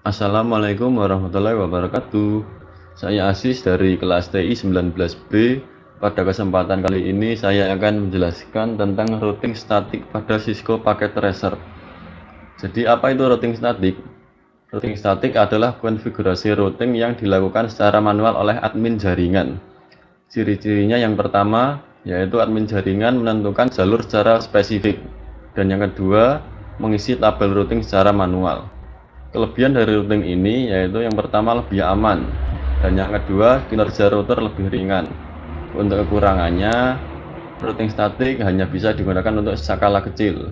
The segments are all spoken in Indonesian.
Assalamualaikum warahmatullahi wabarakatuh. Saya Asis dari kelas TI 19B. Pada kesempatan kali ini saya akan menjelaskan tentang routing statik pada Cisco Packet Tracer. Jadi apa itu routing statik? Routing statik adalah konfigurasi routing yang dilakukan secara manual oleh admin jaringan. Ciri-cirinya yang pertama yaitu admin jaringan menentukan jalur secara spesifik, dan yang kedua mengisi tabel routing secara manual. Kelebihan dari routing ini yaitu yang pertama lebih aman, dan yang kedua kinerja router lebih ringan. Untuk kekurangannya, routing statik hanya bisa digunakan untuk skala kecil.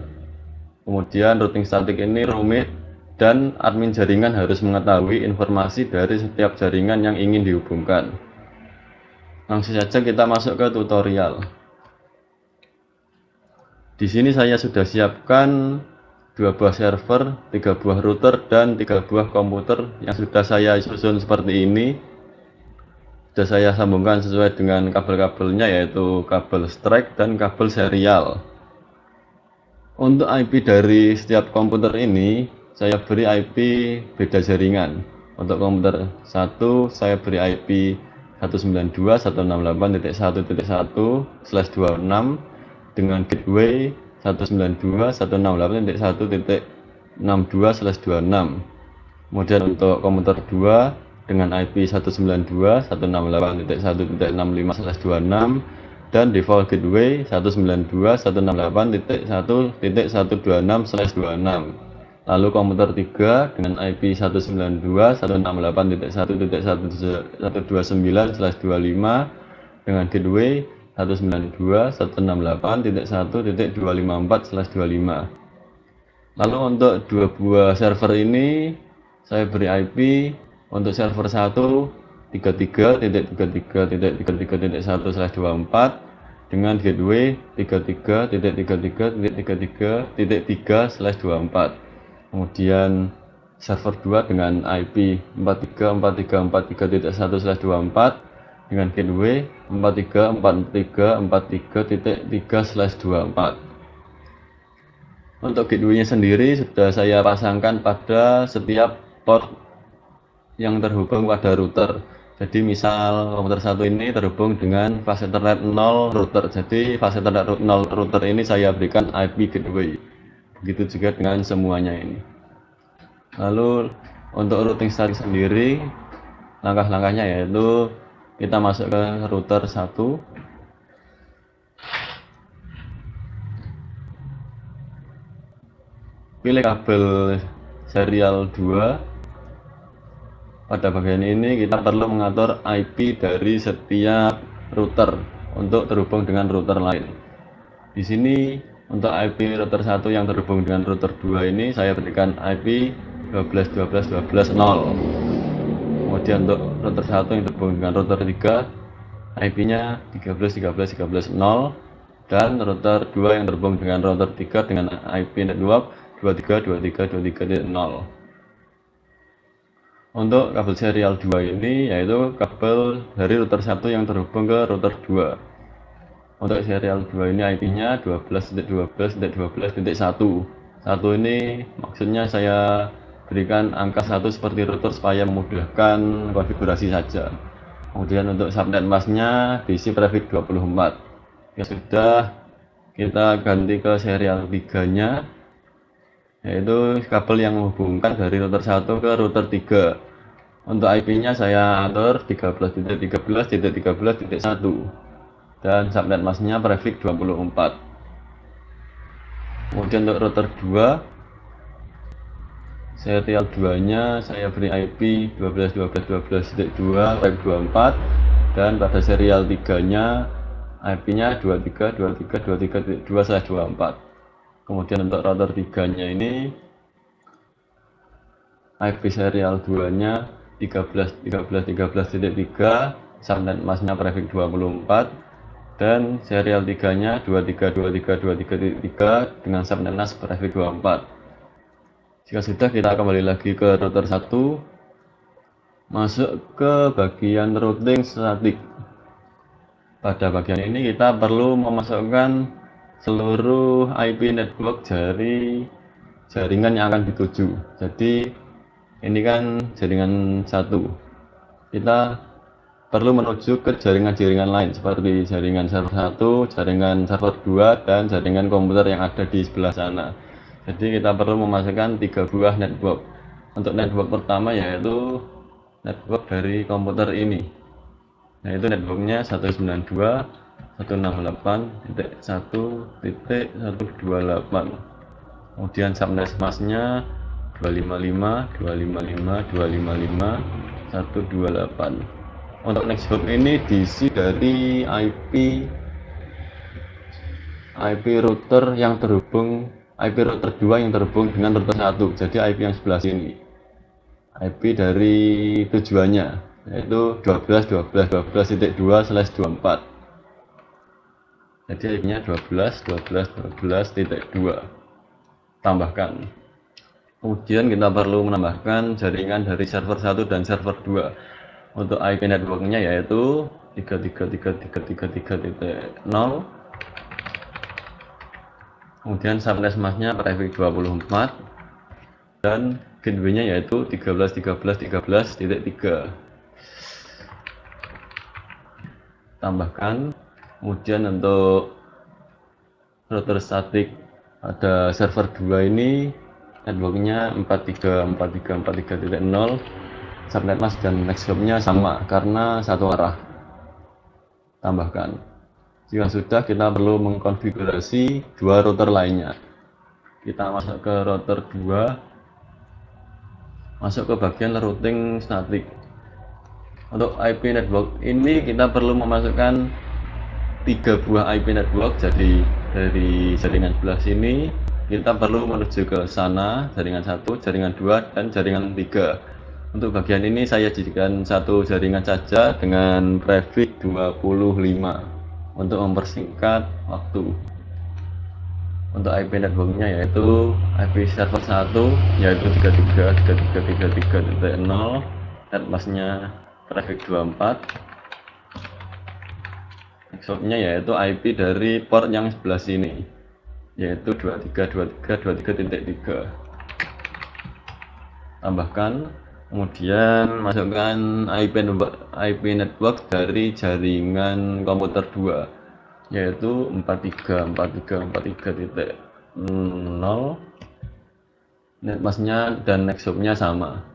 Kemudian routing statik ini rumit dan admin jaringan harus mengetahui informasi dari setiap jaringan yang ingin dihubungkan. Langsung saja kita masuk ke tutorial. Di sini saya sudah siapkan 2 buah server, 3 buah router, dan 3 buah komputer yang sudah saya susun seperti ini. Sudah saya sambungkan sesuai dengan kabel-kabelnya, yaitu kabel strike dan kabel serial. Untuk IP dari setiap komputer ini saya beri IP beda jaringan. Untuk komputer 1 saya beri IP 192.168.1.1/26 dengan gateway 192.168.1.62/26. Kemudian untuk komputer 2 dengan IP 192.168.1.65/26 dan default gateway 192.168.1.126/26. Lalu komputer 3 dengan IP 192.168.1.129/25 dengan gateway 192.168.1.254/25. Lalu untuk 2 buah server ini saya beri IP untuk server 1 33.33.33.1/24 dengan gateway 33.33.33.3/24. Kemudian server 2 dengan IP 43.43.43.1/24 dengan gateway 43.43.43.3/24. Untuk gateway-nya sendiri sudah saya pasangkan pada setiap port yang terhubung pada router. Jadi misal komputer 1 ini terhubung dengan fast ethernet 0 router. Jadi fast ethernet 0 router ini saya berikan IP gateway. Begitu juga dengan semuanya ini. Lalu untuk routing statik sendiri, langkah-langkahnya yaitu kita masuk ke router 1. Pilih kabel serial 2. Pada bagian ini kita perlu mengatur IP dari setiap router untuk terhubung dengan router lain. Di sini untuk IP router 1 yang terhubung dengan router 2 ini saya berikan IP 12.12.12.0. Kemudian untuk router 1 yang terhubung dengan router 3 IP-nya 13.13.13.0, dan router 2 yang terhubung dengan router 3 dengan IP network 23.23.23.0. Untuk kabel serial 2 ini yaitu kabel dari router 1 yang terhubung ke router 2. Untuk serial 2 ini IP-nya 12.12.12.1. 1 ini maksudnya saya berikan angka 1 seperti router supaya memudahkan konfigurasi saja. Kemudian untuk subnet masknya diisi prefix 24. Ya sudah, kita ganti ke serial 3-nya, yaitu kabel yang menghubungkan dari router 1 ke router 3. Untuk IP-nya saya atur 13.13.13.1 dan subnet masknya prefix 24. Kemudian untuk router 2 serial 2-nya saya beri IP 12.12.12.2 prefix 24, dan pada serial 3-nya IP-nya 23.23.23.2/24. Kemudian untuk router 3-nya ini IP serial 2-nya 13.13.13.3, subnet masknya prefix 24, dan serial 3-nya 23.23.23.3 dengan subnet mask prefix 24. Jika sudah, kita kembali lagi ke router 1, masuk ke bagian routing statik. Pada bagian ini kita perlu memasukkan seluruh IP network dari jaringan yang akan dituju. Jadi Ini kan jaringan satu. Kita perlu menuju ke jaringan-jaringan lain seperti jaringan server 1, jaringan server 2, dan jaringan komputer yang ada di sebelah sana. Jadi kita perlu memasukkan 3 buah network. Untuk network pertama yaitu network dari komputer ini, yaitu networknya 192.168.1.128. Kemudian subnet masknya 255.255.255.128. Untuk next hop ini diisi dari IP router yang terhubung, IP router 2 yang terhubung dengan router 1. Jadi IP yang sebelah sini, IP dari tujuannya yaitu 12.12.12.2/24. Jadi IP-nya 12.12.12.2. Tambahkan. Kemudian kita perlu menambahkan jaringan dari server 1 dan server 2. Untuk IP networknya yaitu 333.333.0. Kemudian subnet masknya traffic 24 dan gateway-nya yaitu 13.13.13.3. Tambahkan. Kemudian untuk router statik ada server 2 ini networknya 43.43.43.0. subnet mask dan next hop-nya sama karena satu arah. Tambahkan. Jika sudah, kita perlu mengkonfigurasi dua router lainnya. Kita masuk ke router 2, masuk ke bagian routing statik. Untuk IP network ini kita perlu memasukkan 3 buah IP network. Jadi dari jaringan sebelah sini kita perlu menuju ke sana, jaringan 1, jaringan 2, dan jaringan 3. Untuk bagian ini saya jadikan satu jaringan saja dengan prefix 25 untuk mempersingkat waktu. Untuk IP networknya yaitu IP server 1 yaitu 33.33.33.0, net masknya prefix 24. Nextopnya yaitu IP dari port yang sebelah sini yaitu 23.23.23.3. Tambahkan. Kemudian masukkan IP network dari jaringan komputer 2 yaitu 43.43.43.0. net masknya dan next hop-nya sama.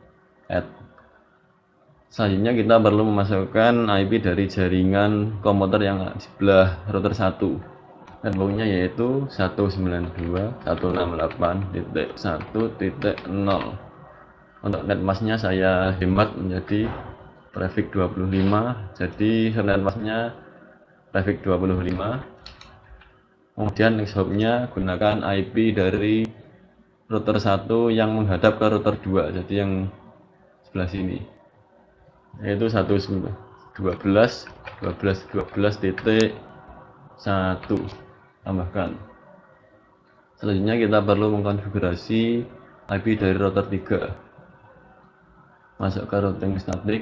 Selanjutnya kita perlu memasukkan IP dari jaringan komputer yang sebelah router 1. Networknya yaitu 192.168.1.0. Untuk net masknya saya hemat menjadi prefix 25, jadi net masknya prefix 25. Kemudian next hop-nya gunakan IP dari router 1 yang menghadap ke router 2, jadi yang sebelah sini yaitu 112.12.12.1. Tambahkan. Selanjutnya kita perlu mengkonfigurasi IP dari router 3. Masuk ke routing statik.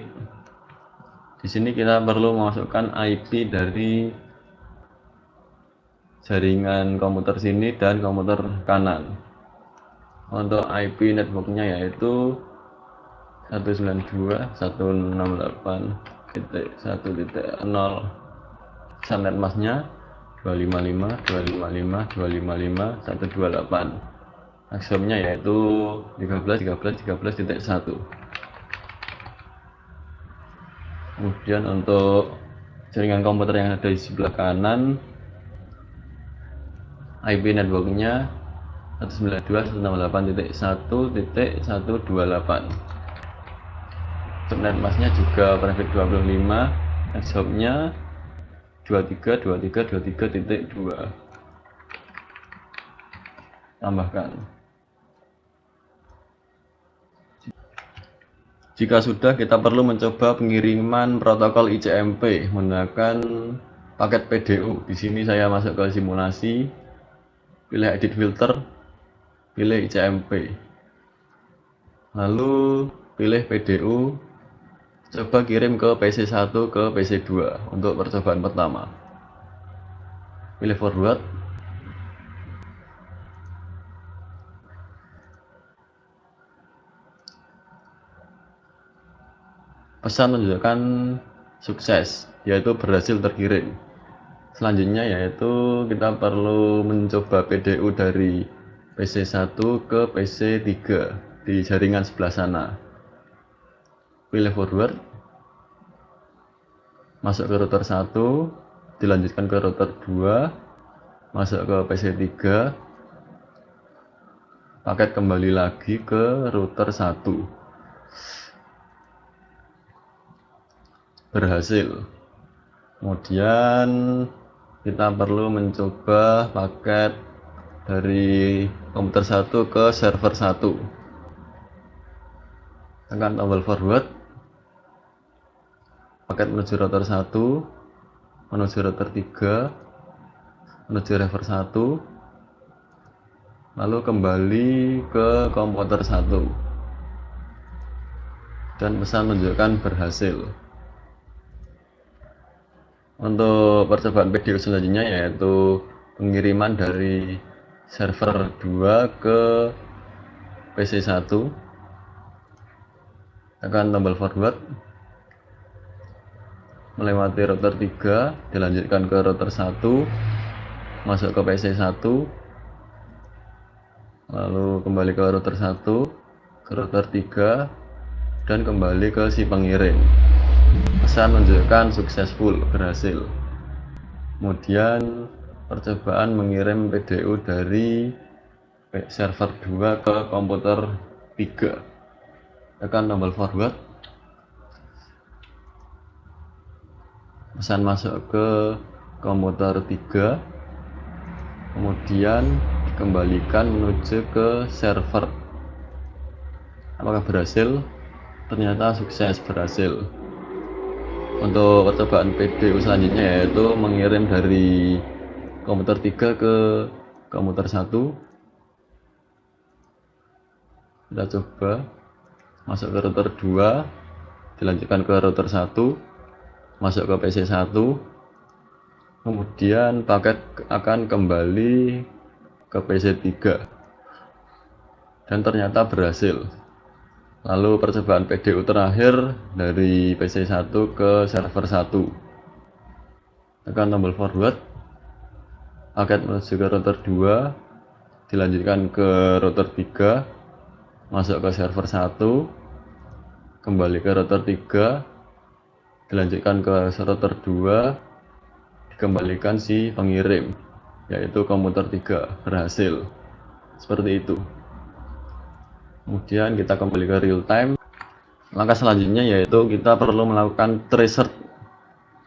Di sini kita perlu memasukkan IP dari jaringan komputer sini dan komputer kanan. Untuk IP networknya yaitu 192.168.1.0. subnet masknya 255.255.255.128. maximumnya yaitu 13.13.13.1. Kemudian untuk jaringan komputer yang ada di sebelah kanan, IP networknya 192.168.1.128. subnet masknya juga prefix 25, next hop-nya 23.23.23.2. Tambahkan. Jika sudah, kita perlu mencoba pengiriman protokol ICMP menggunakan paket PDU. Di sini saya masuk ke simulasi, pilih edit filter, pilih ICMP, lalu pilih PDU, coba kirim ke PC1 ke PC2 untuk percobaan pertama. Pilih forward. Pesan menunjukkan sukses, yaitu berhasil terkirim. Selanjutnya yaitu kita perlu mencoba PDU dari PC1 ke PC3 di jaringan sebelah sana. Pilih forward, masuk ke router 1, dilanjutkan ke router 2, masuk ke PC3, paket kembali lagi ke router 1. Berhasil. Kemudian kita perlu mencoba paket dari komputer 1 ke server 1. Tekan tombol forward, paket menuju router 1, menuju router 3, menuju server 1, lalu kembali ke komputer 1, dan pesan menunjukkan berhasil. Untuk percobaan PDU selanjutnya yaitu pengiriman dari server 2 ke PC1. Tekan tombol forward, melewati router 3, dilanjutkan ke router 1, masuk ke PC1, lalu kembali ke router 1, ke router 3, dan kembali ke si pengirim. Pesan menunjukkan successful, berhasil. Kemudian percobaan mengirim PDU dari server 2 ke komputer 3. Tekan tombol forward, pesan masuk ke komputer 3, kemudian dikembalikan menuju ke server. Apakah berhasil? Ternyata sukses, berhasil. Untuk percobaan PDU selanjutnya yaitu mengirim dari komputer 3 ke komputer 1. Kita coba masuk ke router 2, dilanjutkan ke router 1, masuk ke PC1, kemudian paket akan kembali ke PC3, dan ternyata berhasil. Lalu percobaan PDU terakhir dari PC1 ke server 1. Tekan tombol forward, paket menuju ke router 2, dilanjutkan ke router 3, masuk ke server 1, kembali ke router 3, dilanjutkan ke router 2, dikembalikan si pengirim, yaitu komputer 3, berhasil. Seperti itu. Kemudian kita kembali ke real time. Langkah selanjutnya yaitu kita perlu melakukan tracer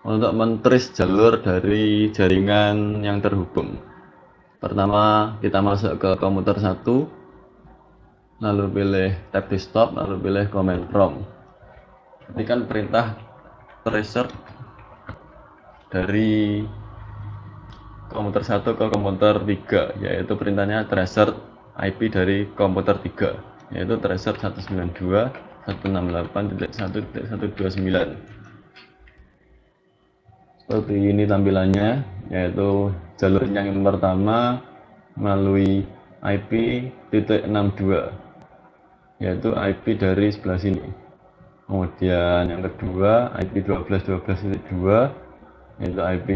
untuk men-trace jalur dari jaringan yang terhubung. Pertama kita masuk ke komputer 1, lalu pilih tab desktop, lalu pilih command prompt. Ketikkan perintah tracer dari komputer 1 ke komputer 3, yaitu perintahnya tracer IP dari komputer 3, yaitu tracer 192.168.1.129. Seperti ini tampilannya, yaitu jalurnya yang pertama melalui IP titik 62, yaitu IP dari sebelah sini. Kemudian yang kedua IP 12.12.2, yaitu IP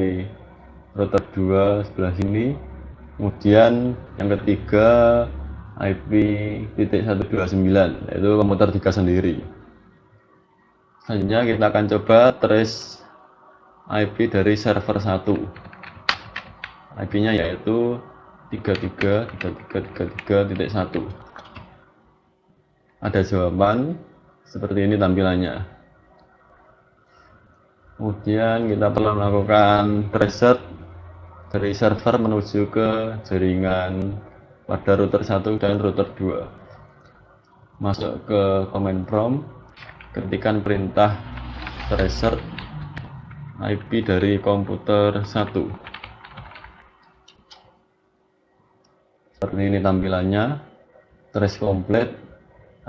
router 2 sebelah sini. Kemudian yang ketiga IP titik 129, yaitu komputer 3 sendiri. Selanjutnya kita akan coba trace IP dari server 1. IP-nya yaitu 33.33.33.1. Ada jawaban seperti ini tampilannya. Kemudian kita perlu melakukan tracer dari server menuju ke jaringan pada router 1 dan router 2. Masuk ke command prompt, ketikkan perintah tracer IP dari komputer 1. Seperti ini tampilannya, trace complete.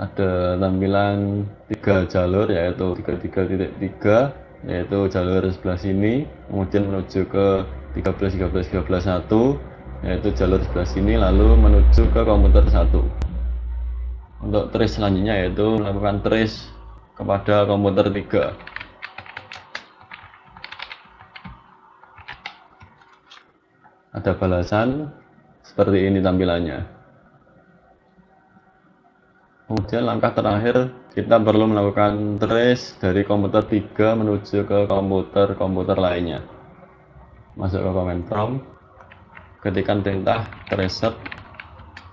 Ada tampilan 3 jalur, yaitu 33.3, yaitu jalur sebelah sini, kemudian menuju ke 13.13.13.1, yaitu jalur sebelah sini, lalu menuju ke komputer 1. Untuk trace selanjutnya yaitu melakukan trace kepada komputer 3. Ada balasan seperti ini tampilannya. Kemudian langkah terakhir, kita perlu melakukan trace dari komputer 3 menuju ke komputer lainnya. Masuk ke command prompt, ketikkan perintah reset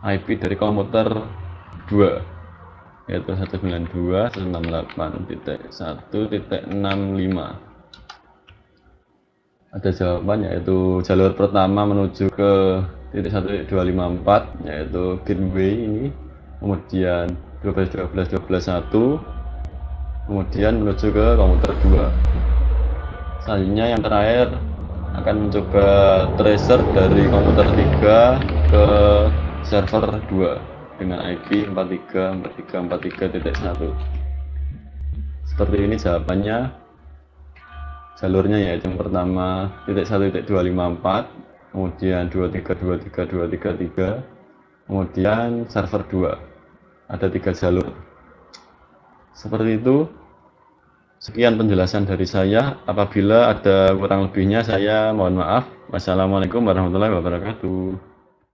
IP dari komputer 2, yaitu 192.168.1.65. Ada jawaban, yaitu jalur pertama menuju ke titik 1.254, yaitu gateway ini, kemudian 12.12.12.1, kemudian menuju ke komputer 2. Selanjutnya yang terakhir akan mencoba tracer dari komputer 3 ke server 2 dengan IP 434343.1. Seperti ini jawabannya. Jalurnya yaitu yang pertama titik 1.254, kemudian 23232333, kemudian server 2. Ada 3 jalur. Seperti itu. Sekian penjelasan dari saya. Apabila ada kurang lebihnya, saya mohon maaf. Wassalamualaikum warahmatullahi wabarakatuh.